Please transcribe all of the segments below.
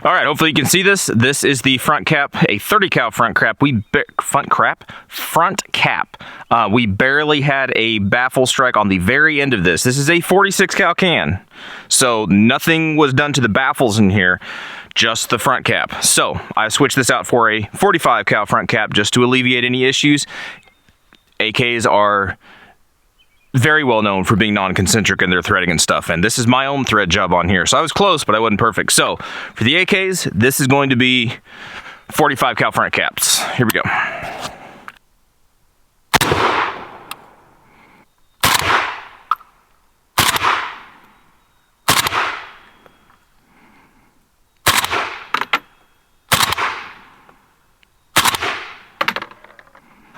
All right, hopefully you can see this. This is the front cap, a 30 cal front cap. Front cap. We barely had a baffle strike on the very end of this. This is a 46 cal can, so nothing was done to the baffles in here, just the front cap. So I switched this out for a 45 cal front cap just to alleviate any issues. AKs are very well known for being non-concentric in their threading and stuff, and this is my own thread job on here, so I was close, but I wasn't perfect. So for the AKs, this is going to be 45 cal front caps. Here we go.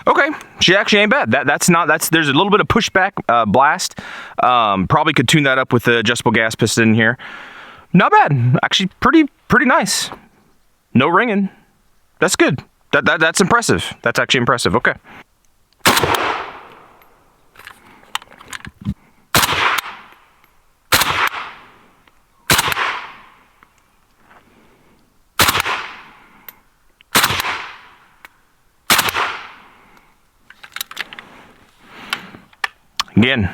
Okay, she actually ain't bad. There's a little bit of pushback blast. Probably could tune that up with the adjustable gas piston in here. Not bad. Actually, pretty nice. No ringing. That's good. That's impressive. That's actually impressive. Okay. Again,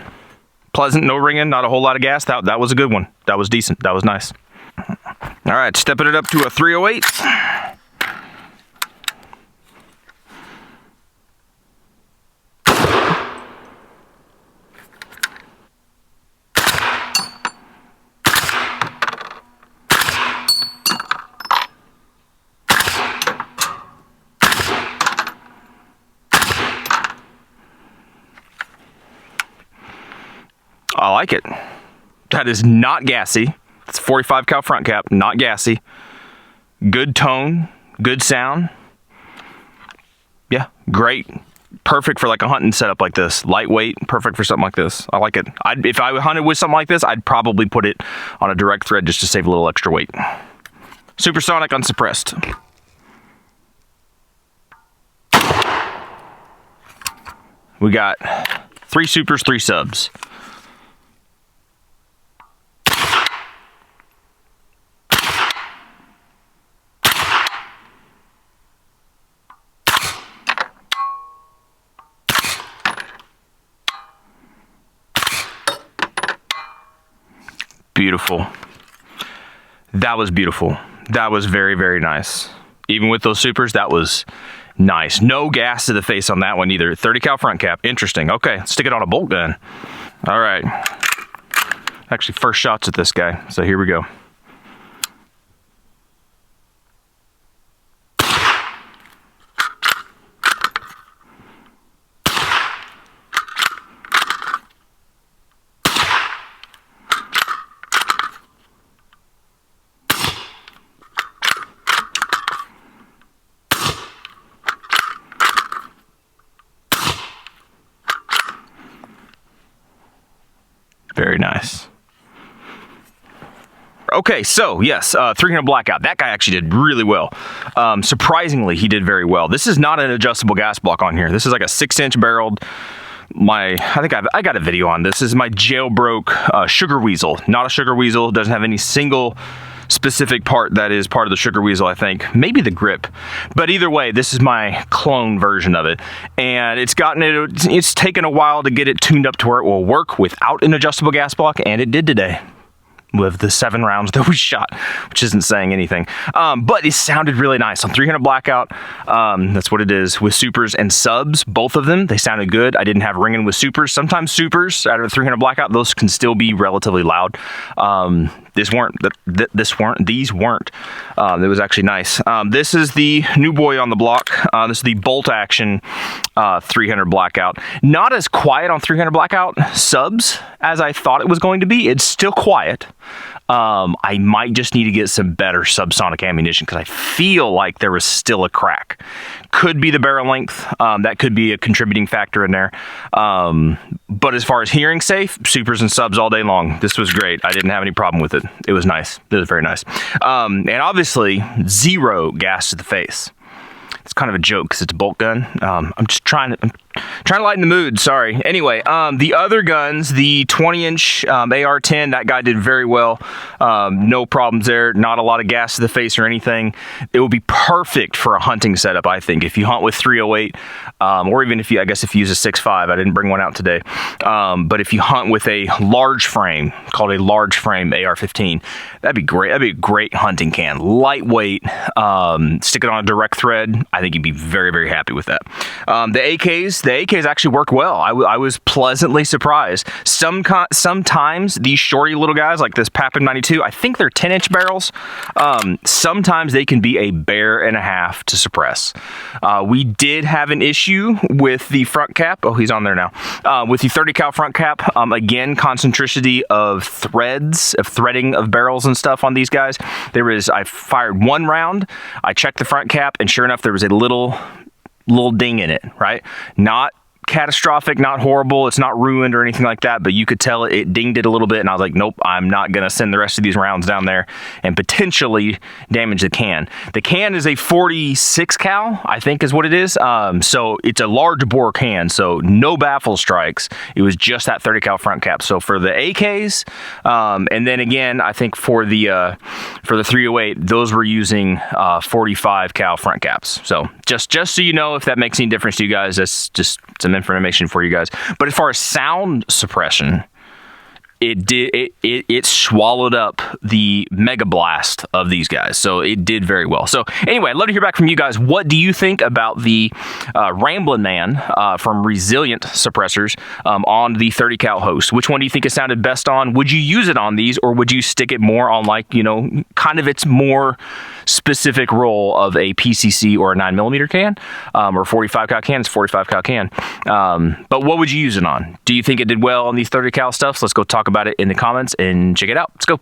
pleasant, no ringing, not a whole lot of gas. That was a good one. That was decent. That was nice. All right, stepping it up to a 308. I like it. That is not gassy. It's 45 cal front cap, not gassy. Good tone, good sound. Yeah, great. Perfect for like a hunting setup like this. Lightweight, perfect for something like this. I like it. If I hunted with something like this, I'd probably put it on a direct thread just to save a little extra weight. Supersonic unsuppressed. We got 3 supers, 3 subs. Beautiful. That was beautiful. That was very, very nice. Even with those supers, that was nice. No gas to the face on that one either. 30 cal front cap. Interesting. Okay, let's stick it on a bolt gun. All right. Actually, first shots at this guy. So here we go. Very nice. Okay, so yes, 300 Blackout. That guy actually did really well. Surprisingly, he did very well. This is not an adjustable gas block on here. This is like a 6-inch barreled. I think I got a video on this. This is my jailbroke sugar weasel. Not a sugar weasel. Doesn't have any single specific part that is part of the sugar weasel, I think. Maybe the grip. But either way, this is my clone version of it. And it's taken a while to get it tuned up to where it will work without an adjustable gas block, and it did today with the 7 rounds that we shot, which isn't saying anything. But it sounded really nice on 300 Blackout. That's what it is with supers and subs, both of them. They sounded good. I didn't have ringing with supers. Sometimes supers out of the 300 Blackout, those can still be relatively loud. These weren't. It was actually nice. This is the new boy on the block. This is the bolt action 300 Blackout. Not as quiet on 300 Blackout subs as I thought it was going to be. It's still quiet. I might just need to get some better subsonic ammunition because I feel like there was still a crack. Could be the barrel length. That could be a contributing factor in there. But as far as hearing safe, supers and subs all day long. This was great. I didn't have any problem with it. It was nice. It was very nice. And obviously, 0 gas to the face. It's kind of a joke because it's a bolt gun. I'm Trying to lighten the mood, sorry. Anyway, the other guns, the 20-inch AR-10, that guy did very well. No problems there. Not a lot of gas to the face or anything. It would be perfect for a hunting setup, I think. If you hunt with 308, or even if you, I guess if you use a 6.5, I didn't bring one out today. But if you hunt with a large frame, called a large frame AR-15, that'd be great. That'd be a great hunting can. Lightweight, stick it on a direct thread. I think you'd be very, very happy with that. The AKs actually work well. I was pleasantly surprised. Sometimes these shorty little guys like this Papin 92, I think they're 10-inch barrels. Sometimes they can be a bear and a half to suppress. We did have an issue with the front cap. Oh, he's on there now. With the 30 cal front cap, again, concentricity of threading of barrels and stuff on these guys. I fired one round, I checked the front cap, and sure enough, there was a little ding in it, right? Not catastrophic, not horrible, it's not ruined or anything like that, but you could tell it dinged it a little bit, and I was like, nope, I'm not gonna send the rest of these rounds down there and potentially damage the can. The can is a 46 cal, I think is what it is. So it's a large bore can, so no baffle strikes. It was just that 30 cal front cap. So for the AKs, and then again, I think for the 308, those were using 45 cal front caps. So just so you know, if that makes any difference to you guys, that's just some information for you guys. But as far as sound suppression, it swallowed up the mega blast of these guys, so it did very well. So anyway, I'd love to hear back from you guys. What do you think about the Rambling Man from Resilient Suppressors on the 30 cal host? Which one do you think it sounded best on? Would you use it on these, or would you stick it more on, like, you know, kind of its more specific role of a PCC or a 9mm can, or 45 cal can? It's 45 cal can. But what would you use it on? Do you think it did well on these 30 cal stuffs? Let's go talk about it in the comments and check it out. Let's go.